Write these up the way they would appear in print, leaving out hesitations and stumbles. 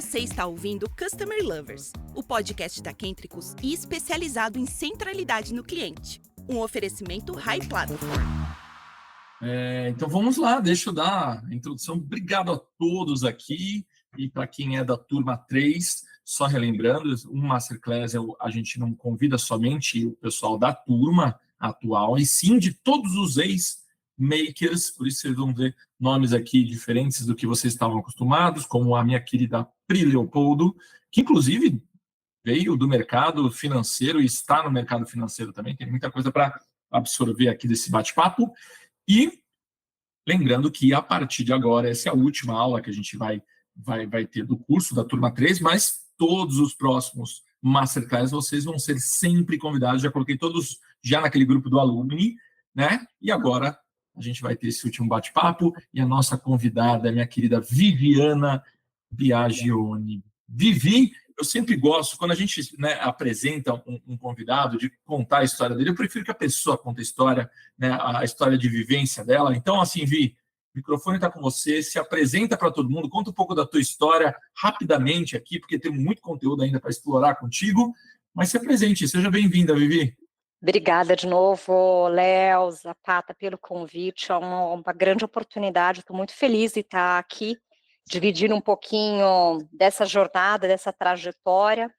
Você está ouvindo Customer Lovers, o podcast da Kentricus e especializado em centralidade no cliente. Um oferecimento High Platform. Então vamos lá, deixa eu dar a introdução. Obrigado a todos aqui. E para quem é da turma 3, só relembrando, um Masterclass a gente não convida somente o pessoal da turma atual, e sim de todos os ex-makers, por isso vocês vão ver nomes aqui diferentes do que vocês estavam acostumados, como a minha querida Pri Leopoldo, que inclusive veio do mercado financeiro e está no mercado financeiro também, tem muita coisa para absorver aqui desse bate-papo. E lembrando que a partir de agora, essa é a última aula que a gente vai ter do curso da turma 3, mas todos os próximos Masterclass vocês vão ser sempre convidados. Já coloquei todos já naquele grupo do Alumni, né? E agora a gente vai ter esse último bate-papo e a nossa convidada é minha querida Viviana Biagioni. Vivi, eu sempre gosto, quando a gente, né, apresenta um convidado, de contar a história dele, eu prefiro que a pessoa conte a história, né, a história de vivência dela. Então, assim, Vi, o microfone está com você, se apresenta para todo mundo, conta um pouco da tua história rapidamente aqui, porque tem muito conteúdo ainda para explorar contigo, mas se apresente, seja bem-vinda, Vivi. Obrigada de novo, Léo, Zapata, pelo convite, é uma grande oportunidade, estou muito feliz de estar aqui, dividir um pouquinho dessa jornada, dessa trajetória.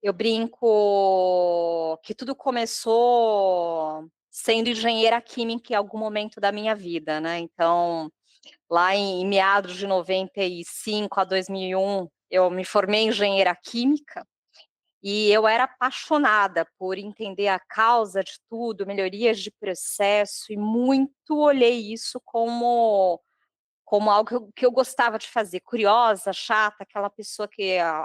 Eu brinco que tudo começou sendo engenheira química em algum momento da minha vida, né? Então, lá em meados de 95 a 2001, eu me formei em engenheira química e eu era apaixonada por entender a causa de tudo, melhorias de processo, e muito olhei isso como algo que eu gostava de fazer, curiosa, chata, aquela pessoa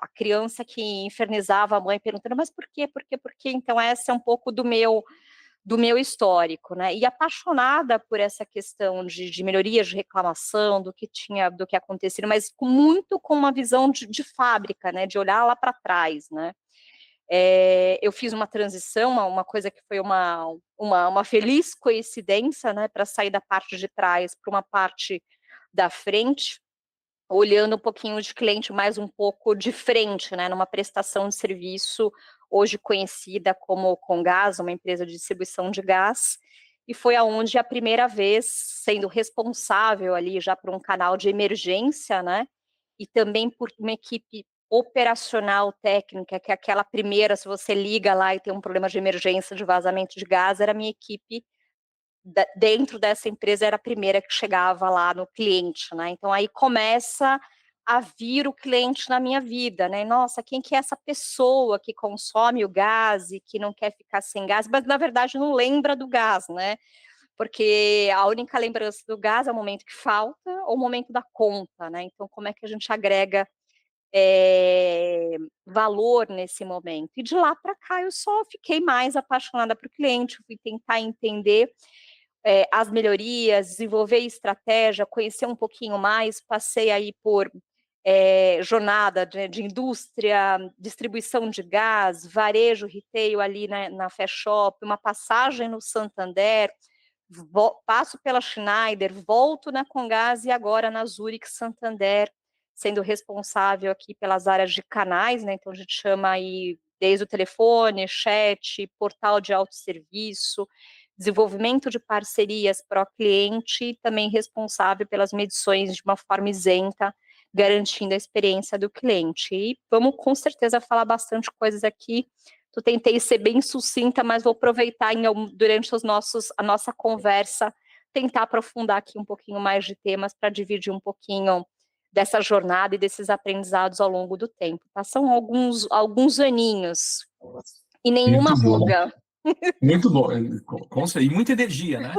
a criança que infernizava a mãe perguntando, mas por quê, por quê, por quê? Então, essa é um pouco do meu histórico, né? E apaixonada por essa questão de melhorias de reclamação, do que acontecia, mas muito com uma visão de fábrica, né? De olhar lá para trás, né? Eu fiz uma transição, uma coisa que foi uma feliz coincidência, né? Para sair da parte de trás para uma parte da frente, olhando um pouquinho de cliente mais um pouco de frente, né, numa prestação de serviço, hoje conhecida como Comgás, uma empresa de distribuição de gás, e foi aonde a primeira vez, sendo responsável ali já por um canal de emergência, né, e também por uma equipe operacional técnica, que é aquela primeira, se você liga lá e tem um problema de emergência de vazamento de gás, era a minha equipe dentro dessa empresa, era a primeira que chegava lá no cliente, né? Então, aí começa a vir o cliente na minha vida, né? Nossa, quem que é essa pessoa que consome o gás e que não quer ficar sem gás, mas, na verdade, não lembra do gás, né? Porque a única lembrança do gás é o momento que falta ou o momento da conta, né? Então, como é que a gente agrega valor nesse momento? E de lá para cá, eu só fiquei mais apaixonada por cliente, fui tentar entender as melhorias, desenvolver estratégia, conhecer um pouquinho mais, passei aí por jornada de indústria, distribuição de gás, varejo, retail ali na Fast Shop, uma passagem no Santander, passo pela Schneider, volto na Comgás e agora na Zurich Santander, sendo responsável aqui pelas áreas de canais, né? Então a gente chama aí desde o telefone, chat, portal de autosserviço, desenvolvimento de parcerias para o cliente e também responsável pelas medições de uma forma isenta, garantindo a experiência do cliente. E vamos com certeza falar bastante coisas aqui. Eu tentei ser bem sucinta, mas vou aproveitar durante a nossa conversa, tentar aprofundar aqui um pouquinho mais de temas para dividir um pouquinho dessa jornada e desses aprendizados ao longo do tempo. Tá? São alguns aninhos e nenhuma ruga. Muito bom, e muita energia, né?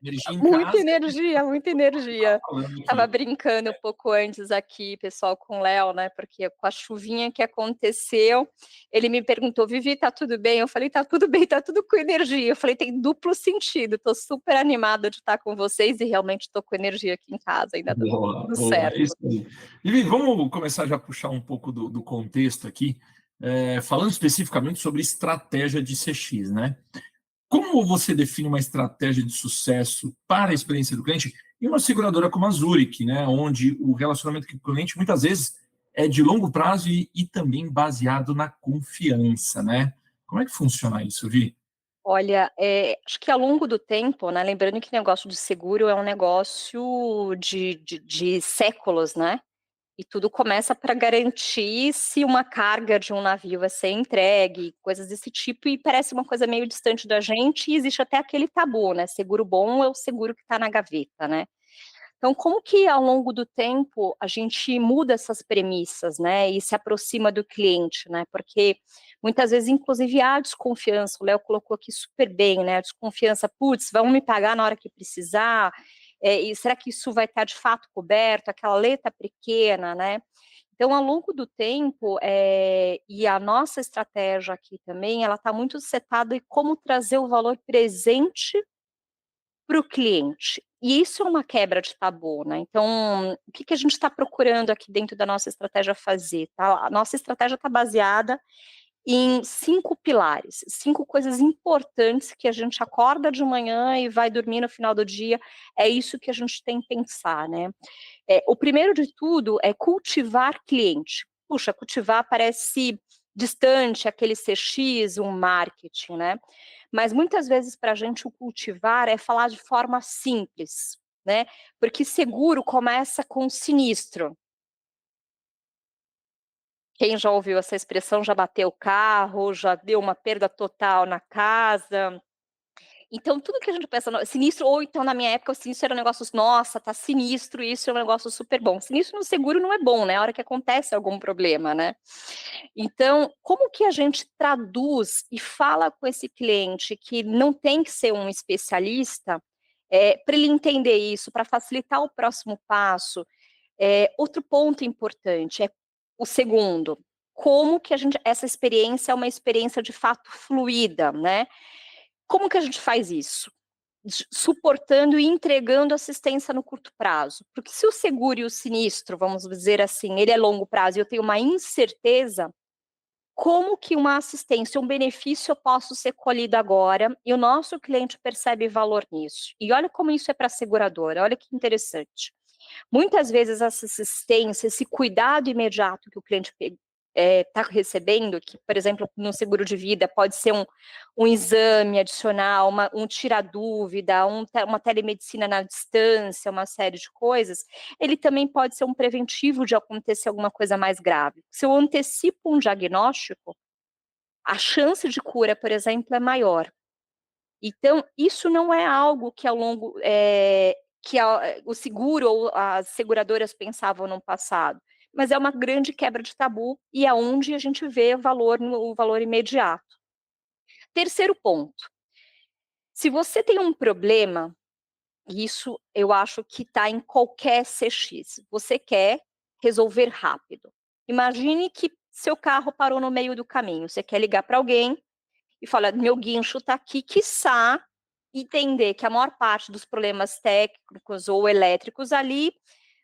Energia em muita casa. energia, muita energia. Estava brincando um pouco antes aqui, pessoal, com o Léo, né? Porque com a chuvinha que aconteceu, ele me perguntou, Vivi, tá tudo bem? Eu falei, tá tudo bem, tá tudo com energia. Eu falei, tem duplo sentido, tô super animada de estar com vocês e realmente tô com energia aqui em casa, ainda tudo certo. É isso aí. Vivi, vamos começar já a puxar um pouco do contexto aqui, falando especificamente sobre estratégia de CX, né? Como você define uma estratégia de sucesso para a experiência do cliente em uma seguradora como a Zurich, né, onde o relacionamento com o cliente muitas vezes é de longo prazo e também baseado na confiança, né? Como é que funciona isso, Vi? Olha, acho que ao longo do tempo, né, lembrando que negócio de seguro é um negócio de séculos, né? E tudo começa para garantir se uma carga de um navio vai ser entregue, coisas desse tipo, e parece uma coisa meio distante da gente, e existe até aquele tabu, né? Seguro bom é o seguro que está na gaveta, né? Então, como que ao longo do tempo a gente muda essas premissas, né, e se aproxima do cliente, né? Porque muitas vezes, inclusive, há desconfiança. O Léo colocou aqui super bem, né? A desconfiança, putz, vão me pagar na hora que precisar, e será que isso vai estar de fato coberto? Aquela letra pequena, né? Então, ao longo do tempo, e a nossa estratégia aqui também, ela está muito setada em como trazer o valor presente para o cliente. E isso é uma quebra de tabu, né? Então, o que a gente está procurando aqui dentro da nossa estratégia fazer, tá? A nossa estratégia está baseada em 5 pilares, 5 coisas importantes que a gente acorda de manhã e vai dormir no final do dia, é isso que a gente tem que pensar, né? O primeiro de tudo é cultivar cliente. Puxa, cultivar parece distante, aquele CX, um marketing, né? Mas muitas vezes para a gente o cultivar é falar de forma simples, né? Porque seguro começa com sinistro. Quem já ouviu essa expressão já bateu o carro, já deu uma perda total na casa. Então, tudo que a gente pensa, sinistro, ou então na minha época, o sinistro era um negócio, nossa, tá sinistro, isso é um negócio super bom. Sinistro no seguro não é bom, né? A hora que acontece algum problema, né? Então, como que a gente traduz e fala com esse cliente que não tem que ser um especialista, para ele entender isso, para facilitar o próximo passo? Outro ponto importante é o segundo, como que essa experiência é uma experiência de fato fluida, né? Como que a gente faz isso? Suportando e entregando assistência no curto prazo. Porque se o seguro e o sinistro, vamos dizer assim, ele é longo prazo e eu tenho uma incerteza, como que uma assistência, um benefício eu posso ser colhido agora e o nosso cliente percebe valor nisso? E olha como isso é para a seguradora, olha que interessante. Muitas vezes essa assistência, esse cuidado imediato que o cliente está recebendo, que, por exemplo, no seguro de vida pode ser um exame adicional, um tira-dúvida, uma telemedicina na distância, uma série de coisas, ele também pode ser um preventivo de acontecer alguma coisa mais grave. Se eu antecipo um diagnóstico, a chance de cura, por exemplo, é maior. Então, isso não é algo que ao longo o seguro ou as seguradoras pensavam no passado, mas é uma grande quebra de tabu e é onde a gente vê o valor imediato. Terceiro ponto, se você tem um problema, isso eu acho que está em qualquer CX, você quer resolver rápido. Imagine que seu carro parou no meio do caminho, você quer ligar para alguém e fala, meu guincho está aqui, quiçá entender que a maior parte dos problemas técnicos ou elétricos ali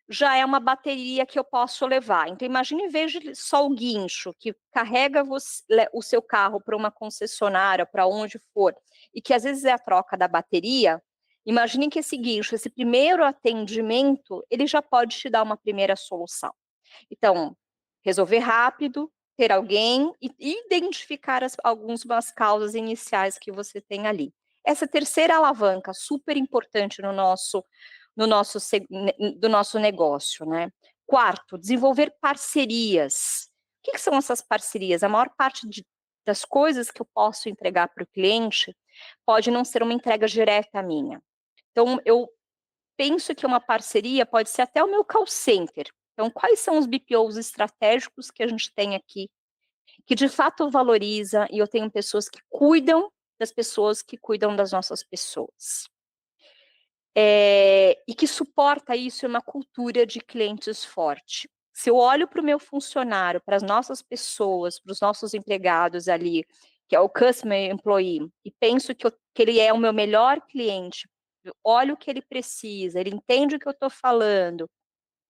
já é uma bateria que eu posso levar. Então, imagine, veja só o guincho que carrega o seu carro para uma concessionária, para onde for, e que às vezes é a troca da bateria. Imagine que esse guincho, esse primeiro atendimento, ele já pode te dar uma primeira solução. Então, resolver rápido, ter alguém e identificar algumas causas iniciais que você tem ali. Essa terceira alavanca, super importante do nosso negócio, né? Quarto, desenvolver parcerias. O que são essas parcerias? A maior parte das coisas que eu posso entregar para o cliente pode não ser uma entrega direta minha. Então, eu penso que uma parceria pode ser até o meu call center. Então, quais são os BPOs estratégicos que a gente tem aqui, que de fato valoriza, e eu tenho pessoas que cuidam das pessoas que cuidam das nossas pessoas. E que suporta isso em uma cultura de clientes forte. Se eu olho para o meu funcionário, para as nossas pessoas, para os nossos empregados ali, que é o customer employee, e penso que ele é o meu melhor cliente, olho o que ele precisa, ele entende o que eu estou falando,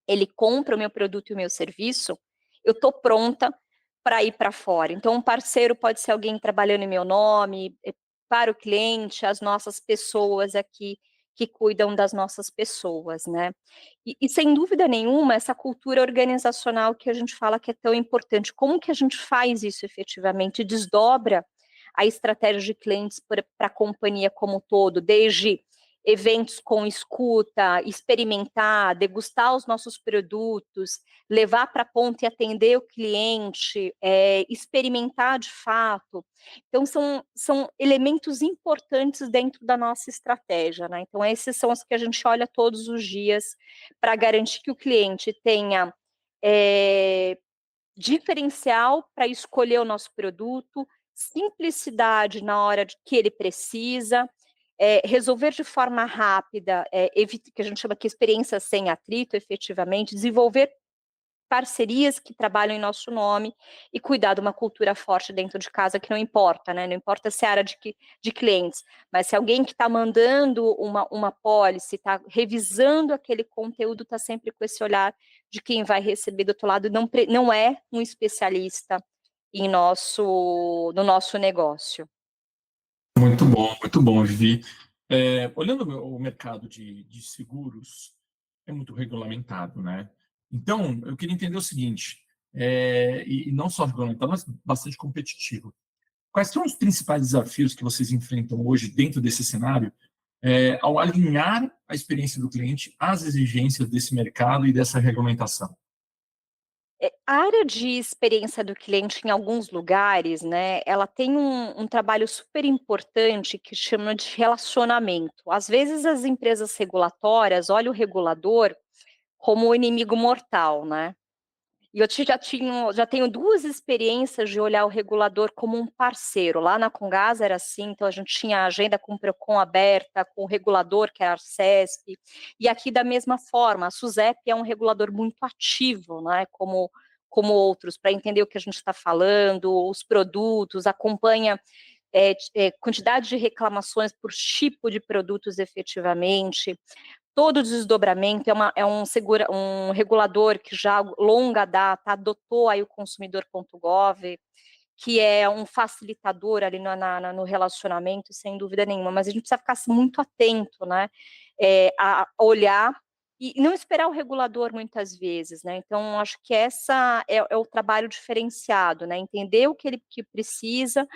ele compra o meu produto e o meu serviço, eu estou pronta para ir para fora. Então, um parceiro pode ser alguém trabalhando em meu nome, para o cliente, as nossas pessoas aqui que cuidam das nossas pessoas, né. E sem dúvida nenhuma, essa cultura organizacional que a gente fala que é tão importante, como que a gente faz isso efetivamente? Desdobra a estratégia de clientes para a companhia como um todo, desde eventos com escuta, experimentar, degustar os nossos produtos, levar para a ponta e atender o cliente, experimentar de fato. Então, são elementos importantes dentro da nossa estratégia, né? Então, esses são os que a gente olha todos os dias para garantir que o cliente tenha diferencial para escolher o nosso produto, simplicidade na hora de que ele precisa, resolver de forma rápida, que a gente chama que experiência sem atrito, efetivamente, desenvolver parcerias que trabalham em nosso nome e cuidar de uma cultura forte dentro de casa, que não importa, né? Não importa se é área de clientes, mas se alguém que está mandando uma policy, está revisando aquele conteúdo, está sempre com esse olhar de quem vai receber do outro lado, não é um especialista no nosso negócio. Muito bom, Vivi. Olhando o mercado de seguros, é muito regulamentado, né? Então, eu queria entender o seguinte, e não só regulamentado, mas bastante competitivo. Quais são os principais desafios que vocês enfrentam hoje dentro desse cenário, ao alinhar a experiência do cliente às exigências desse mercado e dessa regulamentação? A área de experiência do cliente em alguns lugares, né, ela tem um trabalho super importante que chama de relacionamento. Às vezes as empresas regulatórias olham o regulador como o inimigo mortal, né? E eu já tenho 2 experiências de olhar o regulador como um parceiro. Lá na Comgás era assim, então a gente tinha a agenda com o Procon aberta, com o regulador, que é a Arcesp, e aqui da mesma forma, a SUSEP é um regulador muito ativo, né, como outros, para entender o que a gente está falando, os produtos, acompanha quantidade de reclamações por tipo de produtos efetivamente. Todo o desdobramento um regulador que já longa data adotou aí o consumidor.gov, que é um facilitador ali no relacionamento, sem dúvida nenhuma, mas a gente precisa ficar muito atento, né, a olhar e não esperar o regulador muitas vezes, né, então acho que essa é o trabalho diferenciado, né, entender o que ele precisa,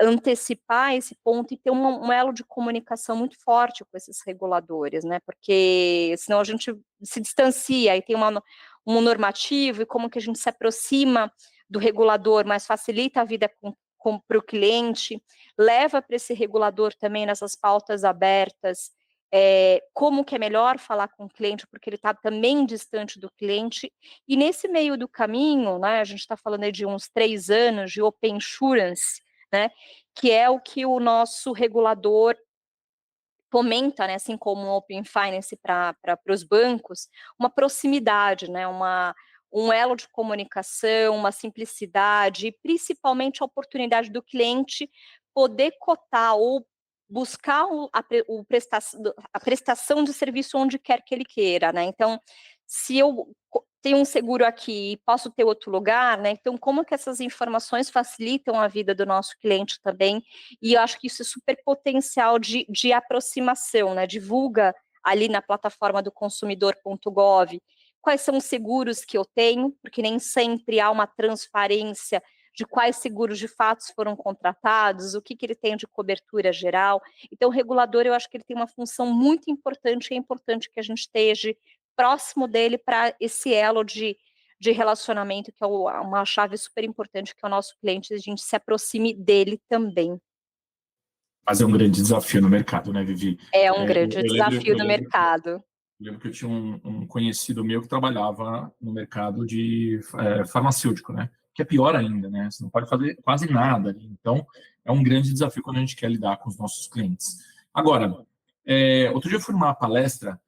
antecipar esse ponto e ter um elo de comunicação muito forte com esses reguladores, né, porque senão a gente se distancia e tem um normativo e como que a gente se aproxima do regulador, mas facilita a vida para o cliente, leva para esse regulador também nessas pautas abertas, como que é melhor falar com o cliente, porque ele está também distante do cliente, e nesse meio do caminho, né, a gente está falando aí de uns 3 anos de Open Insurance, né, que é o que o nosso regulador fomenta, né, assim como o Open Finance para os bancos, uma proximidade, né, um elo de comunicação, uma simplicidade e principalmente a oportunidade do cliente poder cotar ou buscar a prestação de serviço onde quer que ele queira, né. Então, se eu tenho um seguro aqui e posso ter outro lugar, né, então como que essas informações facilitam a vida do nosso cliente também, e eu acho que isso é super potencial de aproximação, né, divulga ali na plataforma do consumidor.gov quais são os seguros que eu tenho, porque nem sempre há uma transparência de quais seguros de fato foram contratados, o que ele tem de cobertura geral. Então, o regulador, eu acho que ele tem uma função muito importante, e é importante que a gente esteja próximo dele para esse elo de relacionamento, que é uma chave super importante, que é o nosso cliente, a gente se aproxime dele também. Mas é um grande desafio no mercado, né, Vivi? É um grande desafio do mercado. Eu lembro que eu tinha um conhecido meu que trabalhava no mercado de farmacêutico, né? Que é pior ainda, né? Você não pode fazer quase nada ali. Então, é um grande desafio quando a gente quer lidar com os nossos clientes. Agora, outro dia eu fui numa palestra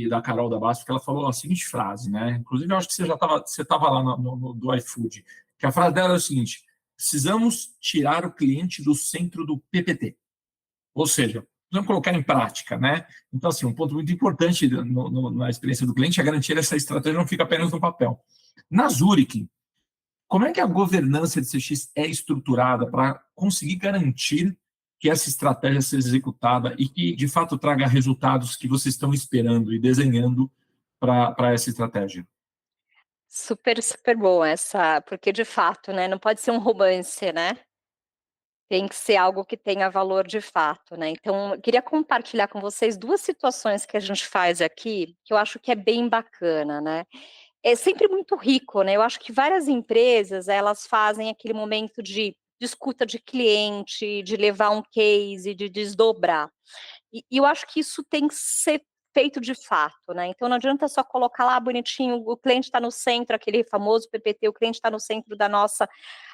da Carol da Basf, que ela falou a seguinte frase, né? Inclusive, eu acho que você estava lá do iFood, que a frase dela era o seguinte: precisamos tirar o cliente do centro do PPT. Ou seja, precisamos colocar em prática, né? Então, assim, um ponto muito importante na experiência do cliente é garantir essa estratégia não fica apenas no papel. Na Zurich, como é que a governança de CX é estruturada para conseguir garantir que essa estratégia seja executada e que, de fato, traga resultados que vocês estão esperando e desenhando para essa estratégia? Super, super bom essa, porque de fato, né, não pode ser um romance, né? Tem que ser algo que tenha valor de fato, né? Então, eu queria compartilhar com vocês 2 situações que a gente faz aqui, que eu acho que é bem bacana, né? É sempre muito rico, né? Eu acho que várias empresas, elas fazem aquele momento de escuta de cliente, de levar um case, de desdobrar. E eu acho que isso tem que ser feito de fato, né? Então não adianta só colocar lá bonitinho, o cliente está no centro, aquele famoso PPT, o cliente está no centro da nossa.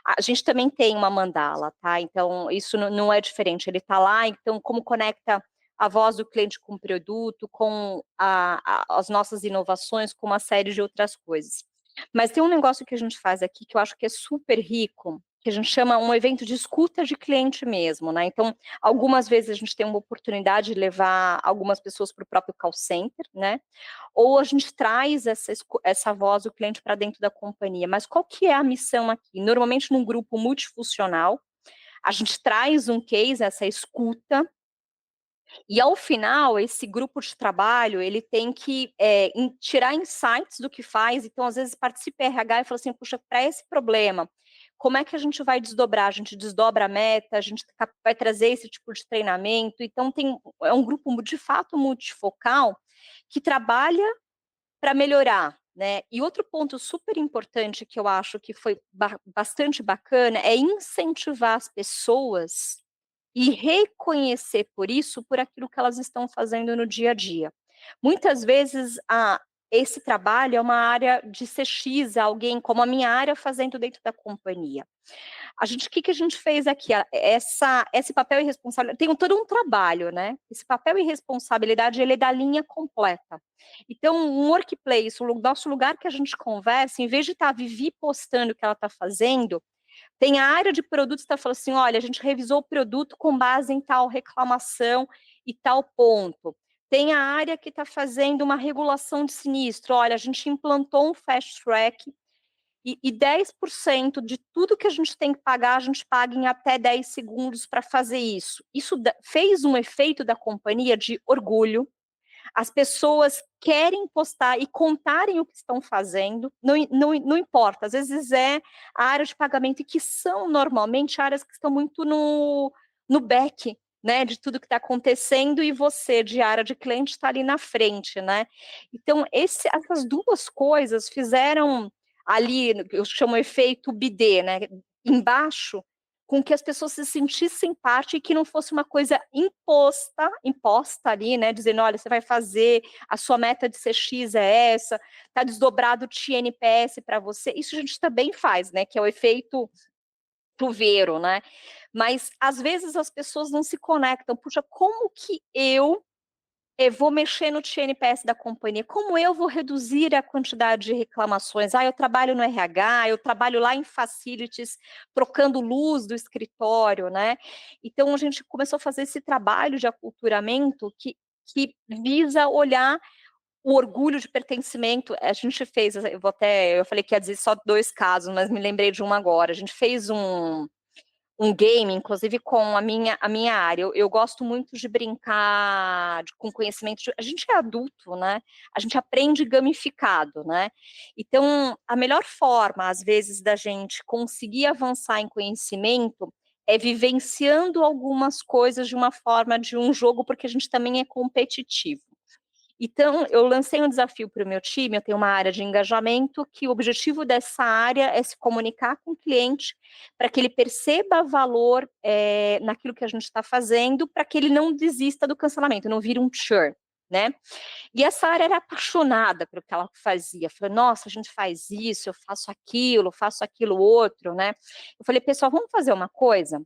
A gente também tem uma mandala, tá? Então isso não é diferente, ele está lá, então como conecta a voz do cliente com o produto, com as nossas inovações, com uma série de outras coisas. Mas tem um negócio que a gente faz aqui que eu acho que é super rico, que a gente chama um evento de escuta de cliente mesmo, né? Então, algumas vezes a gente tem uma oportunidade de levar algumas pessoas para o próprio call center, né? Ou a gente traz essa voz do cliente para dentro da companhia. Mas qual que é a missão aqui? Normalmente num grupo multifuncional, a gente traz um case, essa escuta, e ao final, esse grupo de trabalho, ele tem que tirar insights do que faz, então às vezes participa RH e fala assim, puxa, para esse problema, como é que a gente vai desdobrar? A gente desdobra a meta, a gente vai trazer esse tipo de treinamento, então é um grupo de fato multifocal que trabalha para melhorar, né? E outro ponto super importante que eu acho que foi bastante bacana é incentivar as pessoas e reconhecer por isso, por aquilo que elas estão fazendo no dia a dia. Muitas vezes, esse trabalho é uma área de CX, alguém como a minha área fazendo dentro da companhia. O que a gente fez aqui? Esse papel e responsabilidade, tem todo um trabalho, né? Esse papel e responsabilidade, ele é da linha completa. Então, um workplace, o nosso lugar que a gente conversa, em vez de estar a Vivi postando o que ela está fazendo, tem a área de produtos que está falando assim, olha, a gente revisou o produto com base em tal reclamação e tal ponto. Tem a área que está fazendo uma regulação de sinistro, olha, a gente implantou um fast track e 10% de tudo que a gente tem que pagar, a gente paga em até 10 segundos para fazer isso. Isso fez um efeito da companhia de orgulho. As pessoas querem postar e contarem o que estão fazendo, não importa, às vezes é a área de pagamento, e que são normalmente áreas que estão muito no back, né, de tudo que está acontecendo, e você, de área de cliente, está ali na frente, né? Então, essas 2 coisas fizeram ali, eu chamo efeito bidê, né, embaixo, com que as pessoas se sentissem parte e que não fosse uma coisa imposta ali, né, dizendo, olha, você vai fazer, a sua meta de CX é essa, está desdobrado o TNPS para você, isso a gente também faz, né, que é o efeito chuveiro, né, mas às vezes as pessoas não se conectam, puxa, como que eu vou mexer no TNPS da companhia, como eu vou reduzir a quantidade de reclamações? Eu trabalho no RH, eu trabalho lá em facilities, trocando luz do escritório, né? Então, a gente começou a fazer esse trabalho de aculturamento que visa olhar o orgulho de pertencimento. A gente fez, eu falei que ia dizer só 2 casos, mas me lembrei de um agora. A gente fez um game, inclusive com a minha área. Eu gosto muito de brincar com conhecimento. A gente é adulto, né? A gente aprende gamificado, né? Então, a melhor forma, às vezes, da gente conseguir avançar em conhecimento é vivenciando algumas coisas de uma forma de um jogo, porque a gente também é competitivo. Então, eu lancei um desafio para o meu time, eu tenho uma área de engajamento, que o objetivo dessa área é se comunicar com o cliente, para que ele perceba valor naquilo que a gente está fazendo, para que ele não desista do cancelamento, não vire um churn, né? E essa área era apaixonada pelo que ela fazia, falou, nossa, a gente faz isso, eu faço aquilo outro, né? Eu falei, pessoal, vamos fazer uma coisa?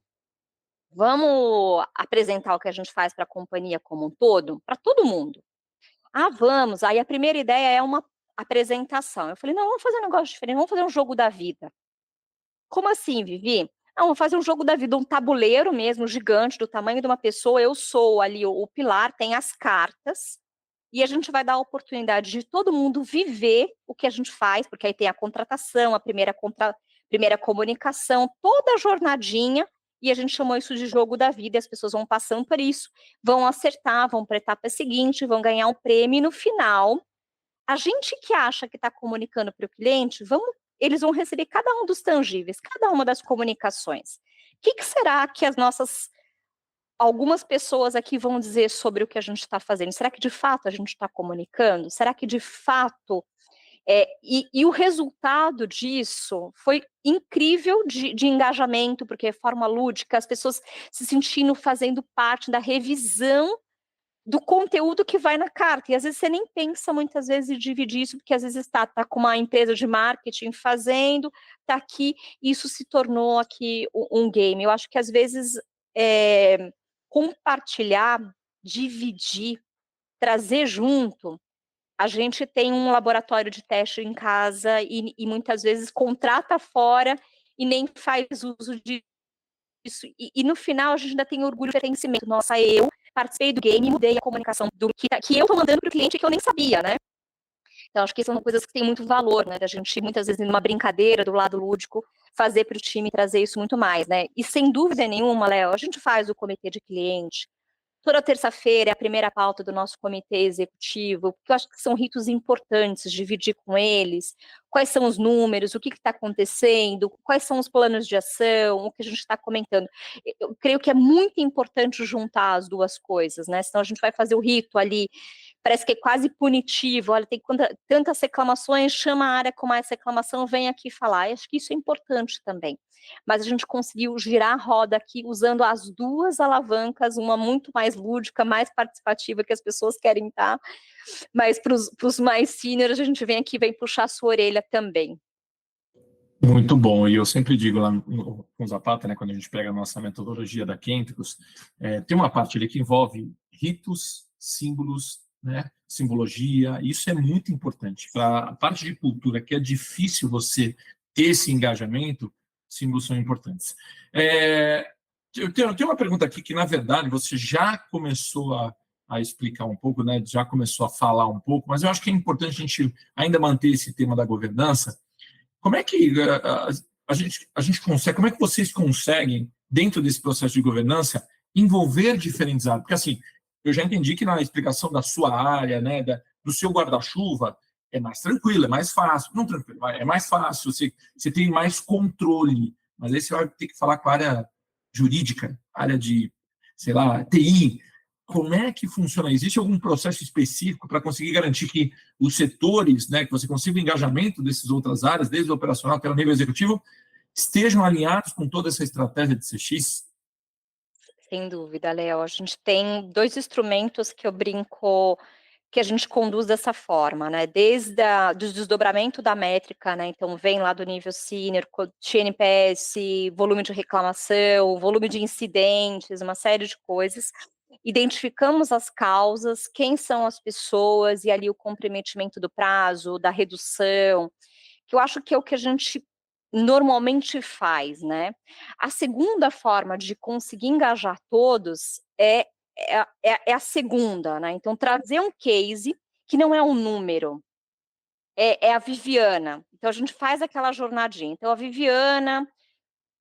Vamos apresentar o que a gente faz para a companhia como um todo, para todo mundo. Vamos. Aí a primeira ideia é uma apresentação. Eu falei: "Não, vamos fazer um negócio diferente, vamos fazer um jogo da vida". "Como assim, Vivi?". "Não, vamos fazer um jogo da vida, um tabuleiro mesmo, gigante, do tamanho de uma pessoa, eu sou ali o pilar, tem as cartas, e a gente vai dar a oportunidade de todo mundo viver o que a gente faz", porque aí tem a contratação, a primeira comunicação, toda a jornadinha, e a gente chamou isso de jogo da vida, e as pessoas vão passando por isso, vão acertar, vão para a etapa seguinte, vão ganhar um prêmio, e no final, a gente que acha que está comunicando para o cliente, eles vão receber cada um dos tangíveis, cada uma das comunicações. O que será que algumas pessoas aqui vão dizer sobre o que a gente está fazendo? Será que de fato a gente está comunicando? Será que de fato... E o resultado disso foi incrível de engajamento, porque é forma lúdica, as pessoas se sentindo fazendo parte da revisão do conteúdo que vai na carta, e às vezes você nem pensa muitas vezes em dividir isso, porque às vezes está com uma empresa de marketing fazendo, está aqui, e isso se tornou aqui um game. Eu acho que às vezes compartilhar, dividir, trazer junto, a gente tem um laboratório de teste em casa e muitas vezes contrata fora e nem faz uso disso. E no final a gente ainda tem orgulho de pertencimento. Nossa, eu participei do game, mudei a comunicação do que eu estou mandando para o cliente que eu nem sabia, né? Então, acho que são coisas que têm muito valor, né? Da gente, muitas vezes, numa brincadeira do lado lúdico, fazer para o time trazer isso muito mais, né? E sem dúvida nenhuma, Léo, a gente faz o comitê de cliente. Toda terça-feira é a primeira pauta do nosso comitê executivo, porque eu acho que são ritos importantes, dividir com eles quais são os números, o que está acontecendo, quais são os planos de ação, o que a gente está comentando. Eu creio que é muito importante juntar as duas coisas, né? Senão a gente vai fazer o rito ali, parece que é quase punitivo, olha, tem tantas reclamações, chama a área com mais reclamação, vem aqui falar. Eu acho que isso é importante também. Mas a gente conseguiu girar a roda aqui usando as duas alavancas, uma muito mais lúdica, mais participativa, que as pessoas querem estar, mas para os mais seniors, a gente vem aqui, vem puxar a sua orelha também. Muito bom, e eu sempre digo lá com o Zapata, né, quando a gente pega a nossa metodologia da Kentricus, tem uma parte ali que envolve ritos, símbolos, né, simbologia, isso é muito importante. Para a parte de cultura, que é difícil você ter esse engajamento, símbolos são importantes. Eu tenho uma pergunta aqui que, na verdade, você já começou a explicar um pouco, né, já começou a falar um pouco, mas eu acho que é importante a gente ainda manter esse tema da governança. Como é que a gente consegue, como é que vocês conseguem, dentro desse processo de governança, envolver diferentes áreas? Porque, assim, eu já entendi que na explicação da sua área, né, do seu guarda-chuva, é mais tranquilo, é mais fácil. Não tranquilo, é mais fácil, você tem mais controle. Mas aí você vai ter que falar com a área jurídica, área de, sei lá, TI. Como é que funciona? Existe algum processo específico para conseguir garantir que os setores, né, que você consiga o engajamento dessas outras áreas, desde o operacional até o nível executivo, estejam alinhados com toda essa estratégia de CX? Sem dúvida, Léo. A gente tem 2 instrumentos que eu brinco que a gente conduz dessa forma, né? Desde do desdobramento da métrica, né? Então, vem lá do nível senior, TNPS, volume de reclamação, volume de incidentes, uma série de coisas. Identificamos as causas, quem são as pessoas, e ali o comprometimento do prazo, da redução, que eu acho que é o que a gente normalmente faz, né? A segunda forma de conseguir engajar todos é a segunda, né? Então, trazer um case que não é um número, é a Viviana. Então, a gente faz aquela jornadinha. Então, a Viviana,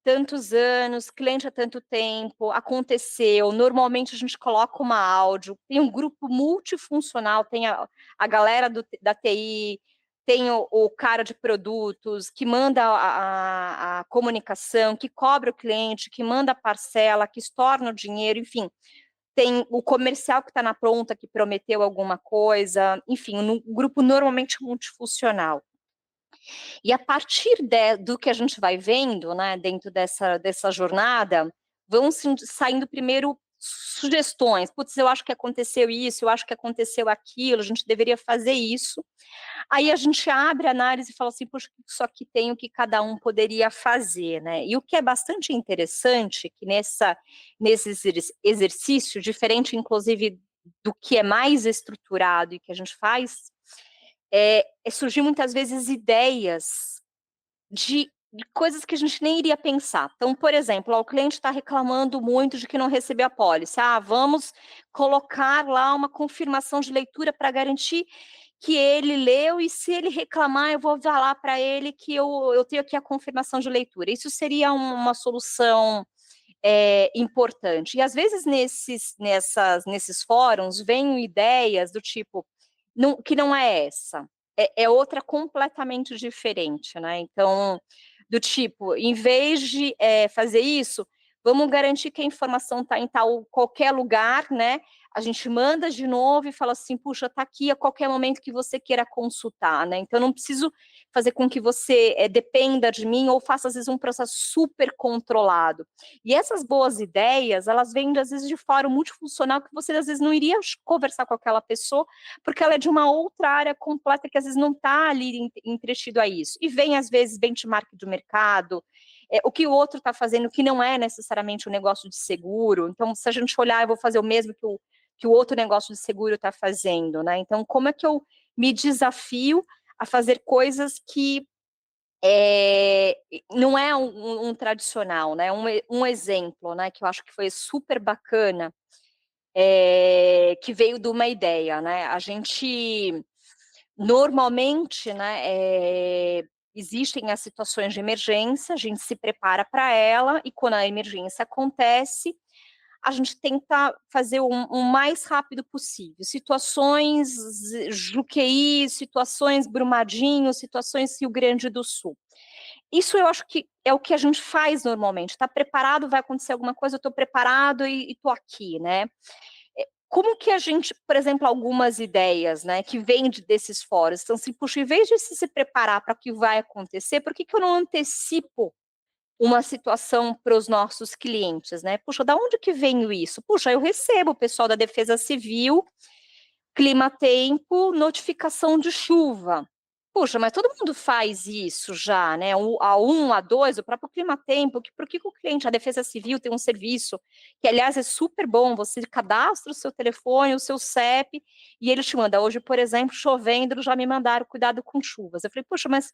tantos anos, cliente há tanto tempo, aconteceu. Normalmente, a gente coloca uma áudio, tem um grupo multifuncional, tem a galera da TI, tem o cara de produtos, que manda a comunicação, que cobra o cliente, que manda a parcela, que estorna o dinheiro, enfim. Tem o comercial que está na pronta, que prometeu alguma coisa, enfim, um grupo normalmente multifuncional. E a partir do que a gente vai vendo, né, dentro dessa jornada, vão saindo primeiro sugestões. Putz, eu acho que aconteceu isso, eu acho que aconteceu aquilo, a gente deveria fazer isso. Aí a gente abre a análise e fala assim, poxa, isso aqui tem o que cada um poderia fazer, né? E o que é bastante interessante, que nesse exercício, diferente, inclusive, do que é mais estruturado e que a gente faz, surgir muitas vezes ideias de coisas que a gente nem iria pensar. Então, por exemplo, o cliente está reclamando muito de que não recebeu a pólice. Vamos colocar lá uma confirmação de leitura para garantir que ele leu, e se ele reclamar, eu vou falar para ele que eu tenho aqui a confirmação de leitura. Isso seria uma solução importante. E às vezes nesses fóruns vêm ideias do tipo, que não é essa, é outra completamente diferente, né? Então, do tipo, em vez de fazer isso, vamos garantir que a informação está em qualquer lugar, né? A gente manda de novo e fala assim, puxa, está aqui a qualquer momento que você queira consultar, né? Então, eu não preciso fazer com que você dependa de mim ou faça, às vezes, um processo super controlado. E essas boas ideias, elas vêm, às vezes, de fórum multifuncional que você, às vezes, não iria conversar com aquela pessoa, porque ela é de uma outra área completa que, às vezes, não está ali entretido a isso. E vem, às vezes, benchmark do mercado, o que o outro está fazendo, que não é necessariamente um negócio de seguro. Então, se a gente olhar, eu vou fazer o mesmo que o outro negócio de seguro está fazendo, né? Então, como é que eu me desafio a fazer coisas que não é um tradicional, né? Um exemplo, né? Que eu acho que foi super bacana, que veio de uma ideia, né? A gente normalmente, né? Existem as situações de emergência, a gente se prepara para ela e quando a emergência acontece, a gente tenta fazer o mais rápido possível. Situações Juqueí, situações Brumadinho, situações Rio Grande do Sul. Isso eu acho que é o que a gente faz normalmente. Está preparado, vai acontecer alguma coisa, eu estou preparado e estou aqui, né? Como que a gente, por exemplo, algumas ideias, né, que vêm desses fóruns, então, assim, puxa, em vez de se preparar para o que vai acontecer, por que eu não antecipo uma situação para os nossos clientes, né? Puxa, da onde que vem isso? Puxa, eu recebo o pessoal da Defesa Civil, clima-tempo, notificação de chuva. Puxa, mas todo mundo faz isso já, né? A1, A2, o próprio clima-tempo. Por que o cliente, a Defesa Civil, tem um serviço que, aliás, é super bom? Você cadastra o seu telefone, o seu CEP, e ele te manda. Hoje, por exemplo, chovendo, já me mandaram cuidado com chuvas. Eu falei, puxa, mas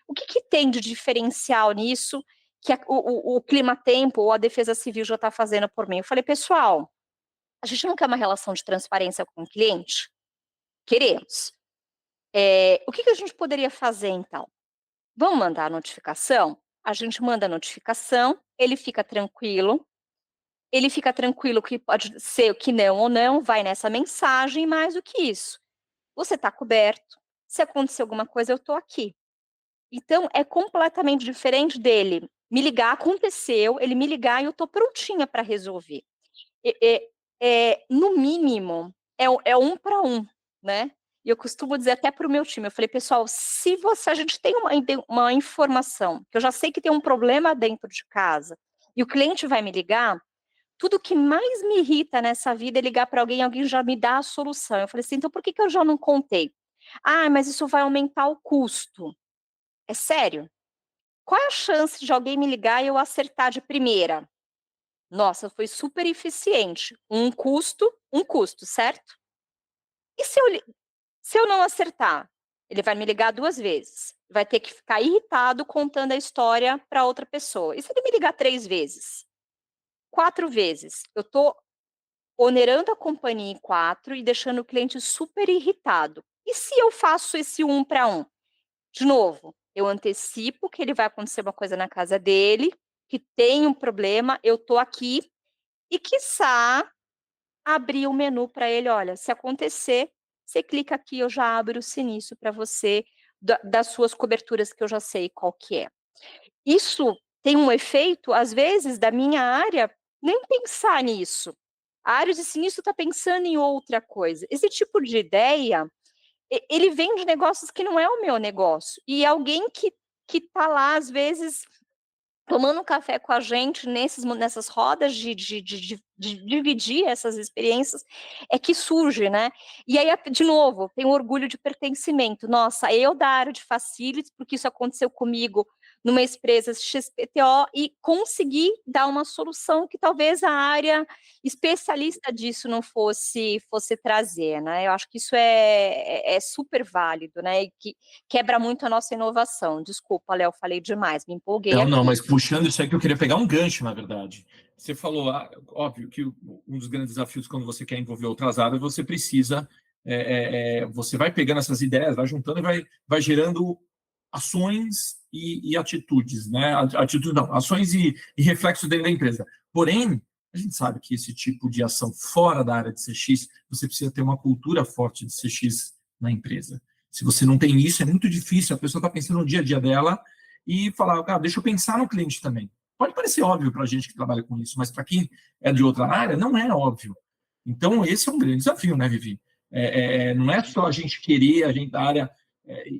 o que tem de diferencial nisso que o clima-tempo ou a Defesa Civil já está fazendo por mim? Eu falei, pessoal, a gente não quer uma relação de transparência com o cliente? Queremos. O que a gente poderia fazer, então? Vamos mandar a notificação? A gente manda a notificação, ele fica tranquilo que pode ser que não ou não, vai nessa mensagem, mais do que isso. Você está coberto, se acontecer alguma coisa, eu estou aqui. Então, é completamente diferente dele me ligar, aconteceu, ele me ligar e eu estou prontinha para resolver. No mínimo, é um para um, né? E eu costumo dizer até para o meu time, eu falei, pessoal, se a gente tem uma informação, que eu já sei que tem um problema dentro de casa, e o cliente vai me ligar, tudo que mais me irrita nessa vida é ligar para alguém já me dá a solução. Eu falei assim, então por que eu já não contei? Ah, mas isso vai aumentar o custo. É sério? Qual é a chance de alguém me ligar e eu acertar de primeira? Nossa, foi super eficiente. Um custo, certo? E se eu não acertar? Ele vai me ligar 2 vezes. Vai ter que ficar irritado contando a história para outra pessoa. E se ele me ligar 3 vezes? 4 vezes? Eu estou onerando a companhia em 4 e deixando o cliente super irritado. E se eu faço esse 1 para 1? De novo, eu antecipo que ele vai acontecer uma coisa na casa dele, que tem um problema, eu estou aqui e, quiçá, abrir o menu para ele, olha, se acontecer, você clica aqui, eu já abro o sinistro para você, das suas coberturas que eu já sei qual que é. Isso tem um efeito, às vezes, da minha área, nem pensar nisso. A área de sinistro está pensando em outra coisa. Esse tipo de ideia, ele vem de negócios que não é o meu negócio. E alguém que está lá, às vezes, tomando um café com a gente nessas rodas de dividir essas experiências, é que surge, né? E aí, de novo, tem o orgulho de pertencimento. Nossa, eu da área de facilities, porque isso aconteceu comigo numa empresa XPTO e consegui dar uma solução que talvez a área especialista disso não fosse trazer, né? Eu acho que isso é super válido, né? E que quebra muito a nossa inovação. Desculpa, Léo, falei demais, me empolguei Não, aqui. não, mas puxando isso aí que eu queria pegar um gancho, na verdade. Você falou, óbvio, que um dos grandes desafios quando você quer envolver outras áreas, você precisa, você vai pegando essas ideias, vai juntando e vai gerando ações e atitudes, né? Atitudes não, ações e reflexos dentro da empresa. Porém, a gente sabe que esse tipo de ação fora da área de CX, você precisa ter uma cultura forte de CX na empresa. Se você não tem isso, é muito difícil. A pessoa está pensando no dia a dia dela e falar, cara, deixa eu pensar no cliente também. Pode parecer óbvio para a gente que trabalha com isso, mas para quem é de outra área, não é óbvio. Então, esse é um grande desafio, né, Vivi? Não é só a gente querer, a gente da área,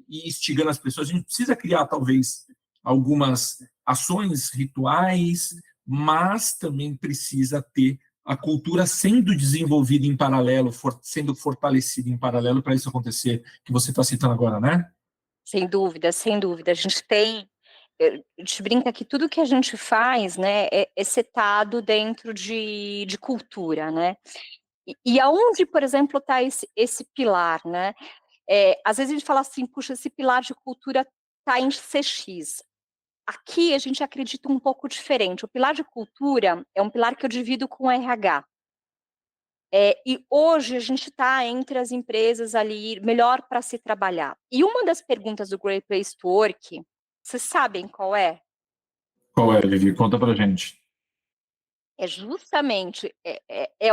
ir instigando as pessoas, a gente precisa criar, talvez, algumas ações, rituais, mas também precisa ter a cultura sendo desenvolvida em paralelo, sendo fortalecida em paralelo para isso acontecer, que você está citando agora, né? Sem dúvida, sem dúvida. A gente brinca que tudo que a gente faz, né, é setado dentro de cultura, né? E aonde, por exemplo, está esse pilar, né? Às vezes a gente fala assim, puxa, esse pilar de cultura está em CX. Aqui a gente acredita um pouco diferente. O pilar de cultura é um pilar que eu divido com o RH. E hoje a gente está entre as empresas ali melhor para se trabalhar. E uma das perguntas do Great Place to Work, vocês sabem qual é? Qual é, Vivi? Conta pra gente. É justamente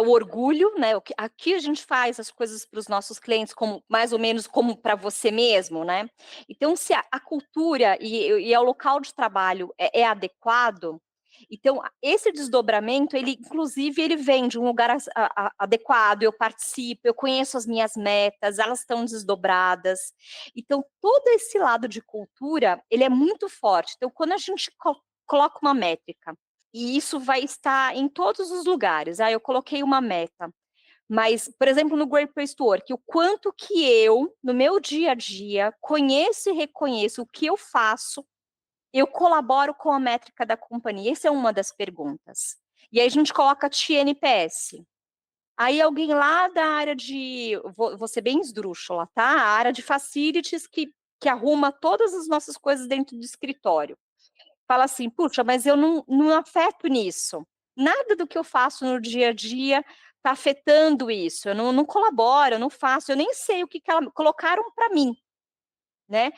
o orgulho, né? Aqui a gente faz as coisas para os nossos clientes como mais ou menos como para você mesmo, né? Então, se a cultura e o local de trabalho é adequado, então esse desdobramento, ele inclusive ele vem de um lugar adequado, eu participo, eu conheço as minhas metas, elas estão desdobradas. Então, todo esse lado de cultura, ele é muito forte. Então, quando a gente coloca uma métrica, e isso vai estar em todos os lugares. Eu coloquei uma meta. Mas, por exemplo, no Great Place to Work, o quanto que eu, no meu dia a dia, conheço e reconheço o que eu faço, eu colaboro com a métrica da companhia. Essa é uma das perguntas. E aí a gente coloca TNPS. Aí alguém lá da área vou ser bem esdrúxula, tá? A área de facilities que arruma todas as nossas coisas dentro do escritório. Fala assim, puxa, mas eu não afeto nisso. Nada do que eu faço no dia a dia está afetando isso. Eu não colaboro, eu não faço, eu nem sei o que colocaram para mim, né?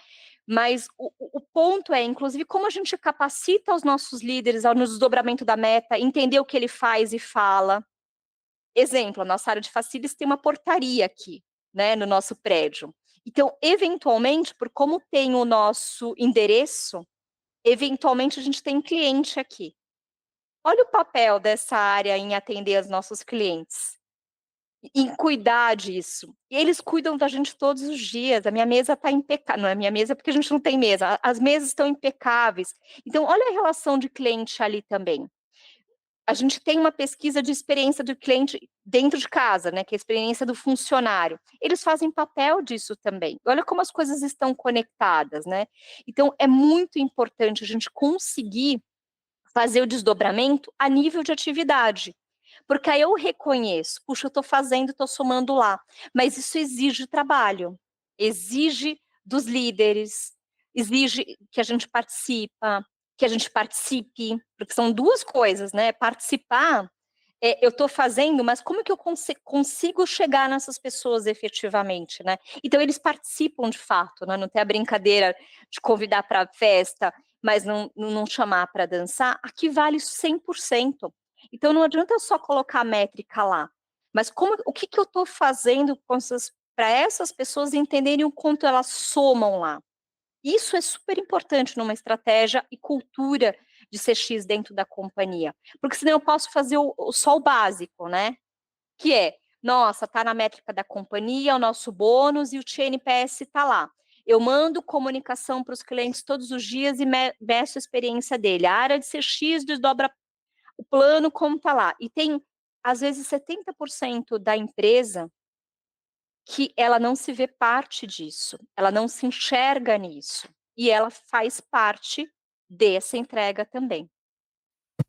Mas o ponto é, inclusive, como a gente capacita os nossos líderes no desdobramento da meta, entender o que ele faz e fala. Exemplo, a nossa área de facilities tem uma portaria aqui, né, no nosso prédio. Então, eventualmente, por como tem o nosso endereço, eventualmente a gente tem cliente aqui. Olha o papel dessa área em atender os nossos clientes, em cuidar disso. E eles cuidam da gente todos os dias. A minha mesa está impecável. Não é minha mesa porque a gente não tem mesa. As mesas estão impecáveis. Então, olha a relação de cliente ali também. A gente tem uma pesquisa de experiência do cliente dentro de casa, né, que é a experiência do funcionário. Eles fazem papel disso também. Olha como as coisas estão conectadas, né? Então, é muito importante a gente conseguir fazer o desdobramento a nível de atividade. Porque aí eu reconheço, puxa, eu estou fazendo, estou somando lá. Mas isso exige trabalho, exige dos líderes, exige que a gente participe, porque são duas coisas, né? Participar, eu estou fazendo, mas como que eu consigo chegar nessas pessoas efetivamente, né? Então, eles participam de fato, né? Não tem a brincadeira de convidar para a festa, mas não chamar para dançar. Aqui vale 100%. Então, não adianta eu só colocar a métrica lá, mas o que eu estou fazendo para essas pessoas entenderem o quanto elas somam lá. Isso é super importante numa estratégia e cultura de CX dentro da companhia, porque senão eu posso fazer só o básico, né? Que é, nossa, está na métrica da companhia, o nosso bônus e o TNPS está lá. Eu mando comunicação para os clientes todos os dias e meço a experiência dele. A área de CX desdobra o plano como está lá. E tem, às vezes, 70% da empresa que ela não se vê parte disso, ela não se enxerga nisso, e ela faz parte dessa entrega também.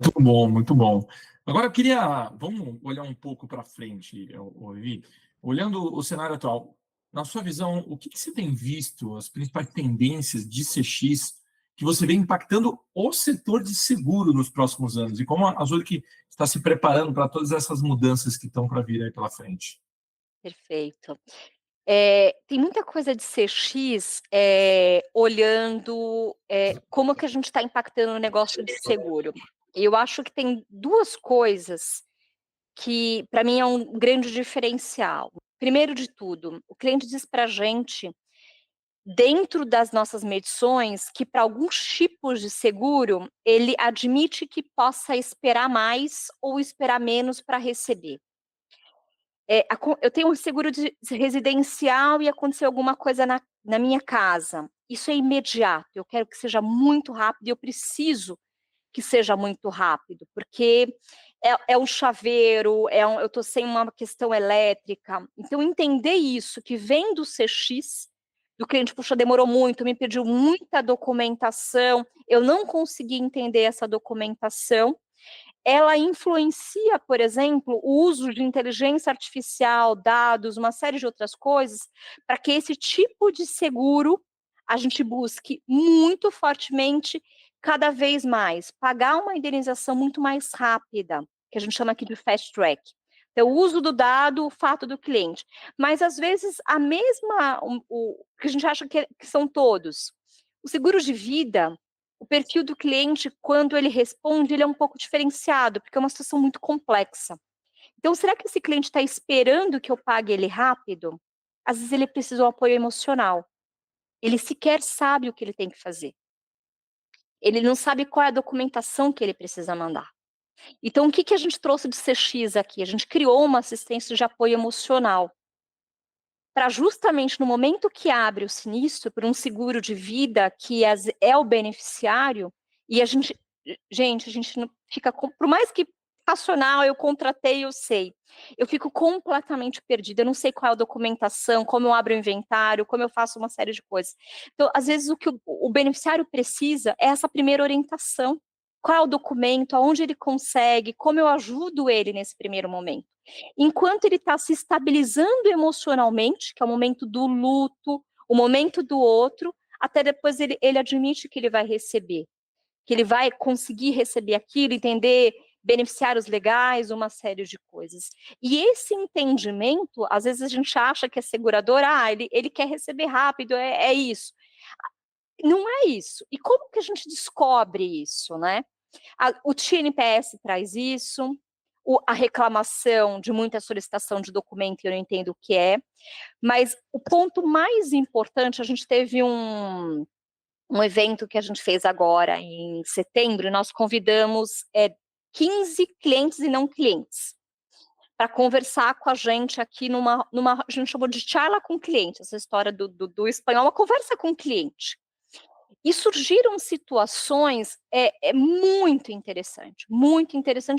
Muito bom, muito bom. Agora eu queria, vamos olhar um pouco para frente, Vivi. Olhando o cenário atual, na sua visão, o que você tem visto, as principais tendências de CX que você vê impactando o setor de seguro nos próximos anos? E como a Zurich está se preparando para todas essas mudanças que estão para vir aí pela frente? Perfeito. Tem muita coisa de CX olhando como que a gente está impactando o negócio de seguro. E eu acho que tem duas coisas que, para mim, é um grande diferencial. Primeiro de tudo, o cliente diz para a gente, dentro das nossas medições, que para alguns tipos de seguro, ele admite que possa esperar mais ou esperar menos para receber. Eu tenho um seguro de residencial e aconteceu alguma coisa na minha casa. Isso é imediato, eu quero que seja muito rápido e eu preciso que seja muito rápido, porque é um chaveiro, eu estou sem uma questão elétrica. Então, entender isso, que vem do CX, do cliente, puxa, demorou muito, me pediu muita documentação, eu não consegui entender essa documentação, ela influencia, por exemplo, o uso de inteligência artificial, dados, uma série de outras coisas, para que esse tipo de seguro a gente busque muito fortemente, cada vez mais, pagar uma indenização muito mais rápida, que a gente chama aqui de fast track. Então, o uso do dado, o fato do cliente. Mas, às vezes, a mesma, o que a gente acha que são todos. O seguro de vida, o perfil do cliente, quando ele responde, ele é um pouco diferenciado, porque é uma situação muito complexa. Então, será que esse cliente está esperando que eu pague ele rápido? Às vezes ele precisa de um apoio emocional. Ele sequer sabe o que ele tem que fazer. Ele não sabe qual é a documentação que ele precisa mandar. Então, o que a gente trouxe de CX aqui? A gente criou uma assistência de apoio emocional, para justamente no momento que abre o sinistro, por um seguro de vida que é o beneficiário, e a gente não fica, por mais que racional, eu contratei, eu sei, eu fico completamente perdida, eu não sei qual é a documentação, como eu abro o inventário, como eu faço uma série de coisas. Então, às vezes, o que o beneficiário precisa é essa primeira orientação. Qual é o documento, aonde ele consegue, como eu ajudo ele nesse primeiro momento. Enquanto ele está se estabilizando emocionalmente, que é o momento do luto, o momento do outro, até depois ele admite que ele vai receber, que ele vai conseguir receber aquilo, entender beneficiários legais, uma série de coisas. E esse entendimento, às vezes a gente acha que a seguradora, ele quer receber rápido, é isso. Não é isso. E como que a gente descobre isso, né? O TNPS traz isso, a reclamação de muita solicitação de documento, eu não entendo o que é, mas o ponto mais importante, a gente teve um evento que a gente fez agora em setembro, nós convidamos 15 clientes e não clientes para conversar com a gente aqui a gente chamou de charla com cliente, essa história do espanhol, uma conversa com cliente. E surgiram situações muito interessante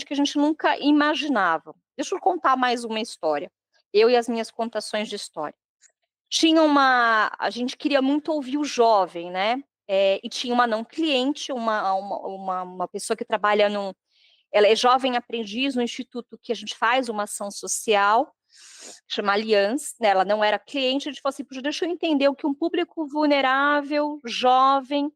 que a gente nunca imaginava. Deixa eu contar mais uma história. Eu e as minhas contações de história. A gente queria muito ouvir o jovem, né? E tinha uma não cliente, uma pessoa que trabalha ela é jovem aprendiz no instituto que a gente faz uma ação social, chama Aliança, né? Ela não era cliente, a gente falou assim, deixa eu entender o que um público vulnerável, jovem,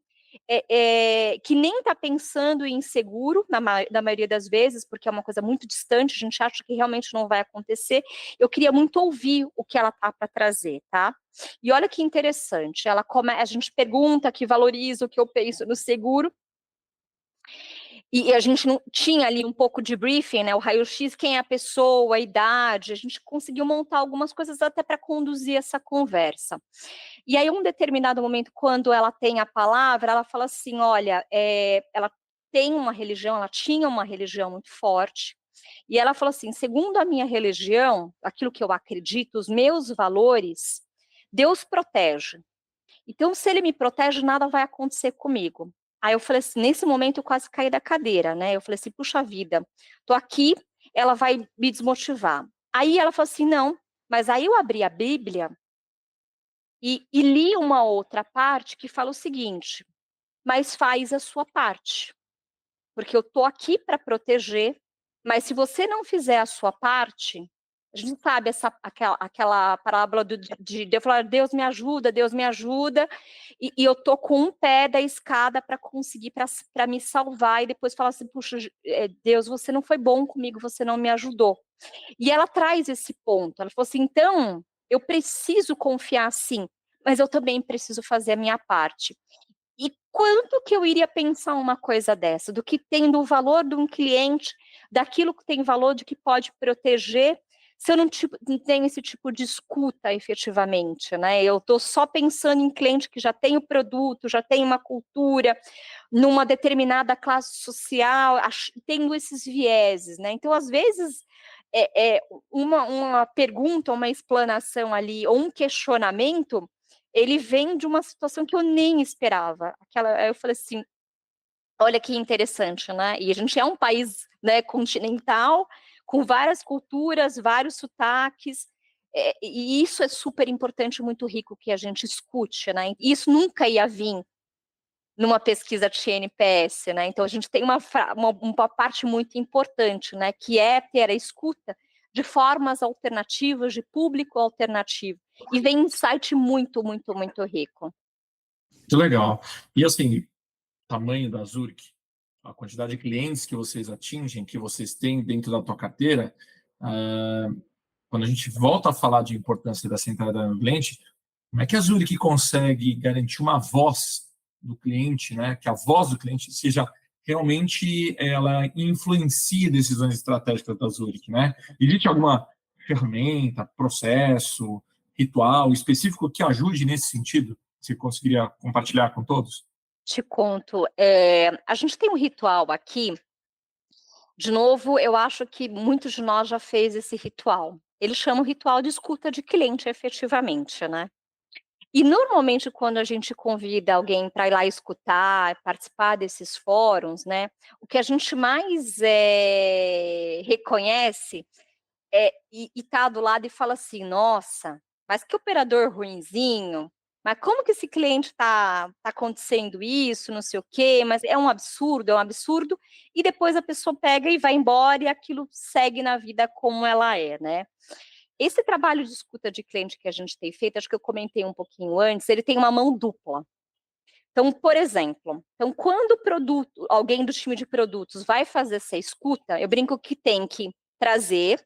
que nem está pensando em seguro, na maioria das vezes, porque é uma coisa muito distante, a gente acha que realmente não vai acontecer. Eu queria muito ouvir o que ela está para trazer, tá? E olha que interessante, a gente pergunta, que valoriza o que eu penso no seguro, e a gente não tinha ali um pouco de briefing, né? O raio-x, quem é a pessoa, a idade, a gente conseguiu montar algumas coisas até para conduzir essa conversa. E aí, um determinado momento, quando ela tem a palavra, ela fala assim, olha, ela tinha uma religião muito forte, e ela falou assim, segundo a minha religião, aquilo que eu acredito, os meus valores, Deus protege. Então, se ele me protege, nada vai acontecer comigo. Aí eu falei assim, nesse momento eu quase caí da cadeira, né? Eu falei assim, puxa vida, tô aqui, ela vai me desmotivar. Aí ela falou assim, não, mas aí eu abri a Bíblia e li uma outra parte que fala o seguinte, mas faz a sua parte, porque eu tô aqui para proteger, mas se você não fizer a sua parte, a gente sabe aquela parábola de eu falar, Deus me ajuda, e eu tô com um pé da escada para conseguir, para me salvar, e depois falar assim, puxa, Deus, você não foi bom comigo, você não me ajudou. E ela traz esse ponto, ela falou assim, então, eu preciso confiar sim, mas eu também preciso fazer a minha parte. E quanto que eu iria pensar uma coisa dessa, do que tem do valor de um cliente, daquilo que tem valor, de que pode proteger, se eu não tenho esse tipo de escuta efetivamente, né? Eu estou só pensando em cliente que já tem o produto, já tem uma cultura, numa determinada classe social, tendo esses vieses, né? Então, às vezes, uma pergunta, uma explanação ali, ou um questionamento, ele vem de uma situação que eu nem esperava. Aí eu falei assim, olha que interessante, né? E a gente é um país, né, continental, com várias culturas, vários sotaques, e isso é super importante, muito rico que a gente escute, né? Isso nunca ia vir numa pesquisa de NPS, né? Então a gente tem uma parte muito importante, né? Que é ter a escuta de formas alternativas, de público alternativo. E vem um insight muito, muito, muito rico. Muito legal. E assim, tamanho da Zurich, a quantidade de clientes que vocês atingem, que vocês têm dentro da tua carteira, quando a gente volta a falar de importância da centralidade do cliente, como é que a Zurich consegue garantir uma voz do cliente, né? Que a voz do cliente seja realmente, ela influencie decisões estratégicas da Zurich, né? Existe alguma ferramenta, processo, ritual específico que ajude nesse sentido? Você conseguiria compartilhar com todos? Te conto, a gente tem um ritual aqui, de novo, eu acho que muitos de nós já fez esse ritual. Ele chama o ritual de escuta de cliente, efetivamente, né? E normalmente quando a gente convida alguém para ir lá escutar, participar desses fóruns, né, o que a gente mais reconhece e tá do lado e fala assim: "Nossa, mas que operador ruinzinho, mas como que esse cliente tá acontecendo isso, não sei o quê, mas é um absurdo", e depois a pessoa pega e vai embora e aquilo segue na vida como ela é, né. Esse trabalho de escuta de cliente que a gente tem feito, acho que eu comentei um pouquinho antes, ele tem uma mão dupla. Então, por exemplo, quando o produto alguém do time de produtos vai fazer essa escuta, eu brinco que tem que trazer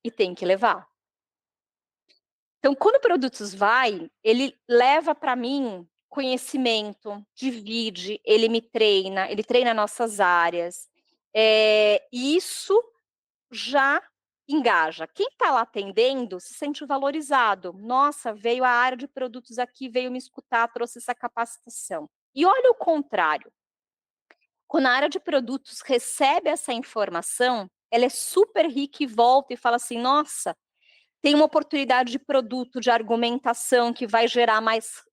e tem que levar. Então, quando o produtos vai, ele leva para mim conhecimento, divide, ele treina nossas áreas, e isso já engaja. Quem está lá atendendo se sente valorizado. Nossa, veio a área de produtos aqui, veio me escutar, trouxe essa capacitação. E olha o contrário. Quando a área de produtos recebe essa informação, ela é super rica e volta e fala assim: nossa, tem uma oportunidade de produto, de argumentação que vai gerar mais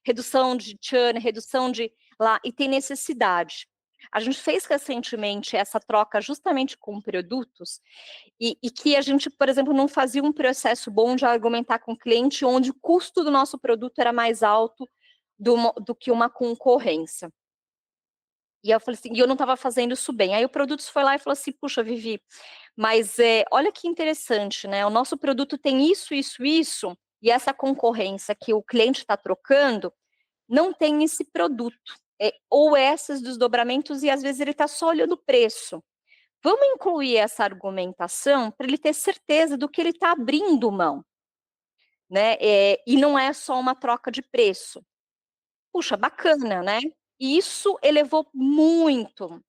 redução de churn, redução de lá, e tem necessidade. A gente fez recentemente essa troca justamente com produtos e que a gente, por exemplo, não fazia um processo bom de argumentar com o cliente onde o custo do nosso produto era mais alto do que uma concorrência. E eu falei assim, e eu não estava fazendo isso bem. Aí o Produtos foi lá e falou assim: puxa, Vivi, mas olha que interessante, né? O nosso produto tem isso, isso, isso, e essa concorrência que o cliente está trocando não tem esse produto. Ou esses desdobramentos, e às vezes ele está só olhando o preço. Vamos incluir essa argumentação para ele ter certeza do que ele está abrindo mão, né? E não é só uma troca de preço. Puxa, bacana, né? E isso elevou muito,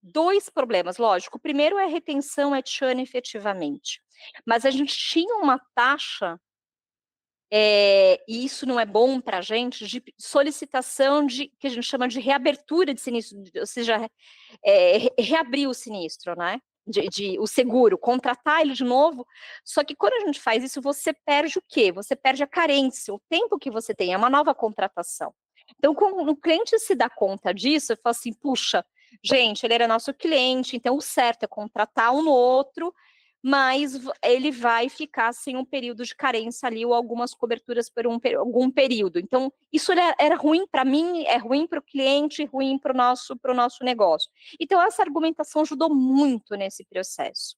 2 problemas, lógico, o primeiro é retenção, é churn efetivamente, mas a gente tinha uma taxa, e isso não é bom para a gente, de solicitação que a gente chama de reabertura de sinistro, ou seja, reabrir o sinistro, né, o seguro, contratar ele de novo, só que quando a gente faz isso, você perde o quê? Você perde a carência, o tempo que você tem, é uma nova contratação. Então, quando o cliente se dá conta disso, ele fala assim: puxa, gente, ele era nosso cliente, então o certo é contratar um no outro, mas ele vai ficar sem um período de carência ali ou algumas coberturas por algum período. Então, isso era ruim para mim, é ruim para o cliente, ruim para o nosso negócio. Então, essa argumentação ajudou muito nesse processo.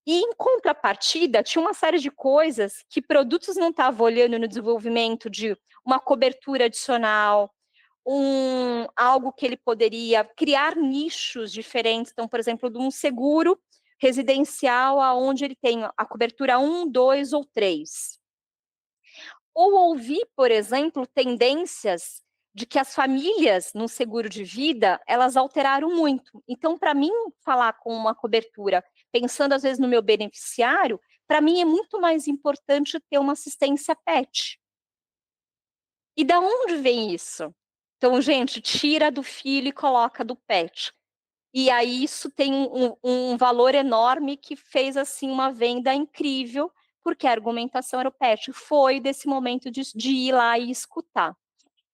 E, em contrapartida, tinha uma série de coisas que produtos não estavam olhando no desenvolvimento de uma cobertura adicional, algo que ele poderia criar nichos diferentes. Então, por exemplo, de um seguro residencial aonde ele tem a cobertura 1, 2 ou 3. Ou ouvir, por exemplo, tendências de que as famílias no seguro de vida, elas alteraram muito. Então, para mim, falar com uma cobertura, pensando às vezes no meu beneficiário, para mim é muito mais importante ter uma assistência PET. E da onde vem isso? Então, gente, tira do filho e coloca do PET. E aí isso tem um valor enorme que fez assim uma venda incrível, porque a argumentação era o PET. Foi desse momento de ir lá e escutar.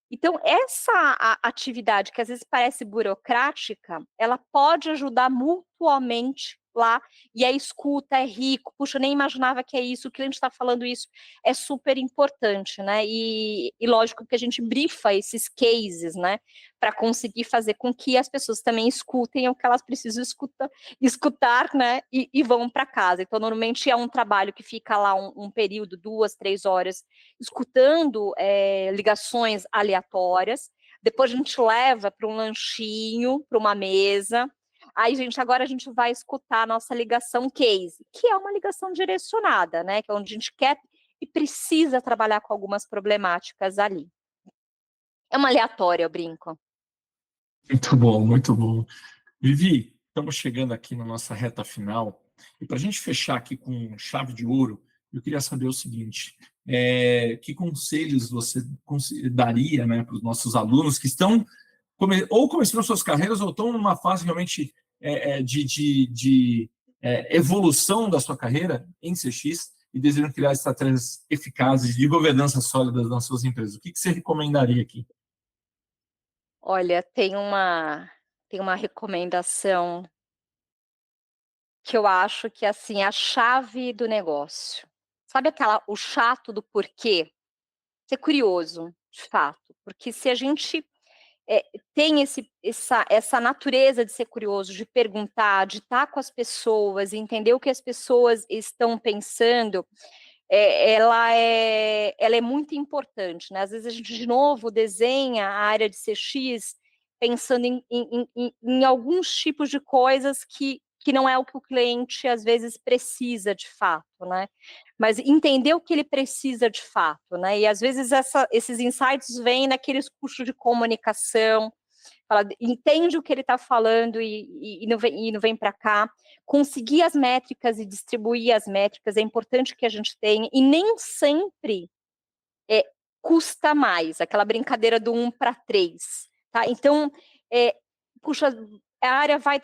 Então, essa atividade, que às vezes parece burocrática, ela pode ajudar mutuamente lá, e a escuta é rico, puxa, eu nem imaginava que é isso, o cliente está falando isso, é super importante, né? E lógico que a gente brifa esses cases, né? Para conseguir fazer com que as pessoas também escutem o que elas precisam escutar, né? E vão para casa. Então, normalmente é um trabalho que fica lá um período, 2, 3 horas, escutando ligações aleatórias. Depois a gente leva para um lanchinho, para uma mesa. Aí, gente, agora a gente vai escutar a nossa ligação case, que é uma ligação direcionada, né? Que é onde a gente quer e precisa trabalhar com algumas problemáticas ali. É uma aleatória, eu brinco. Muito bom, muito bom. Vivi, estamos chegando aqui na nossa reta final. E para a gente fechar aqui com chave de ouro, eu queria saber o seguinte: que conselhos você daria, né, para os nossos alunos que estão ou começando suas carreiras ou estão numa fase realmente de evolução da sua carreira em CX e desejam criar estratégias eficazes de governança sólida nas suas empresas? O que você recomendaria aqui? Olha, tem uma recomendação que eu acho que assim, é a chave do negócio. Sabe o chato do porquê? Ser curioso, de fato. Porque se a gente tem essa natureza de ser curioso, de perguntar, de estar com as pessoas, entender o que as pessoas estão pensando, ela é muito importante, né? Às vezes a gente, de novo, desenha a área de CX pensando em alguns tipos de coisas que não é o que o cliente, às vezes, precisa de fato, né? Mas entender o que ele precisa de fato, né? E, às vezes, esses insights vêm naqueles cursos de comunicação, entende o que ele está falando e não vem para cá. Conseguir as métricas e distribuir as métricas é importante que a gente tenha, e nem sempre custa mais, aquela brincadeira do 1 para 3, tá? Então, puxa, a área vai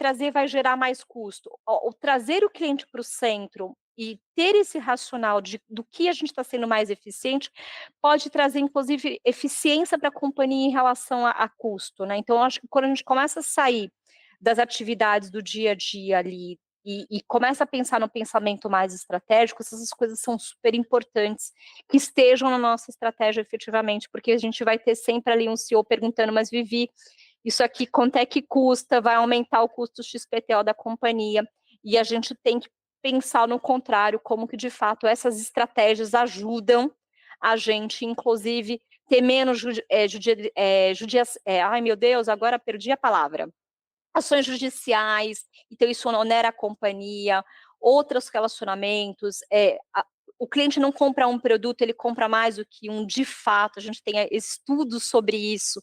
gerar mais custo. O trazer o cliente para o centro e ter esse racional do que a gente está sendo mais eficiente pode trazer, inclusive, eficiência para a companhia em relação a custo, né? Então, acho que quando a gente começa a sair das atividades do dia a dia ali e começa a pensar no pensamento mais estratégico, essas coisas são super importantes que estejam na nossa estratégia efetivamente, porque a gente vai ter sempre ali um CEO perguntando, mas Vivi, isso aqui quanto é que custa, vai aumentar o custo XPTO da companhia, e a gente tem que pensar no contrário, como que de fato essas estratégias ajudam a gente, inclusive, ter menos ai meu Deus, agora perdi a palavra, ações judiciais, então isso onera a companhia, outros relacionamentos, o cliente não compra um produto, ele compra mais do que um de fato, a gente tem estudos sobre isso,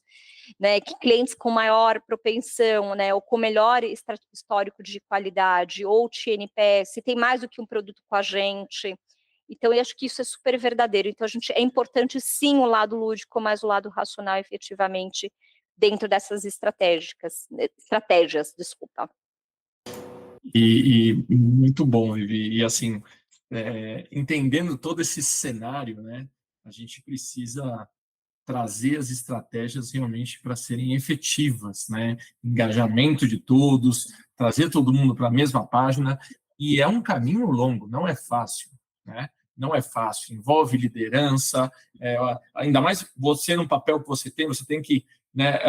né, que clientes com maior propensão, né, ou com melhor histórico de qualidade, ou TNPS, tem mais do que um produto com a gente. Então, eu acho que isso é super verdadeiro. Então, é importante, sim, o lado lúdico, mas o lado racional, efetivamente, dentro dessas estratégias, desculpa. E muito bom, Vivi. E assim, entendendo todo esse cenário, né, a gente precisa trazer as estratégias realmente para serem efetivas, né? Engajamento de todos, trazer todo mundo para a mesma página, e é um caminho longo, não é fácil, né? Não é fácil, envolve liderança, ainda mais você no papel que você tem que, né,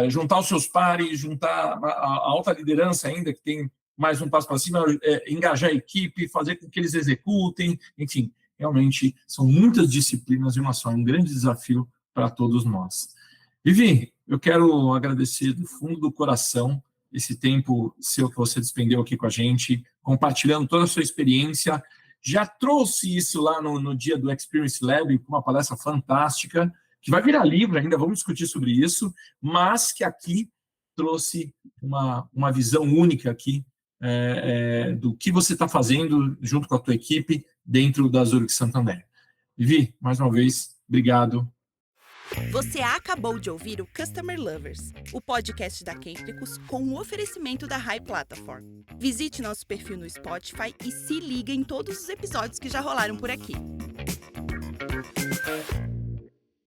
juntar os seus pares, juntar a alta liderança ainda, que tem mais um passo para cima, engajar a equipe, fazer com que eles executem, enfim, realmente são muitas disciplinas e uma só, é um grande desafio para todos nós. Vivi, eu quero agradecer do fundo do coração esse tempo seu que você despendeu aqui com a gente, compartilhando toda a sua experiência. Já trouxe isso lá no dia do Experience Lab, com uma palestra fantástica, que vai virar livro ainda, vamos discutir sobre isso, mas que aqui trouxe uma visão única aqui do que você está fazendo junto com a tua equipe dentro da Zurich Santander. Vivi, mais uma vez, obrigado. Você acabou de ouvir o Customer Lovers, o podcast da Kentricus com o oferecimento da High Platform. Visite nosso perfil no Spotify e se liga em todos os episódios que já rolaram por aqui.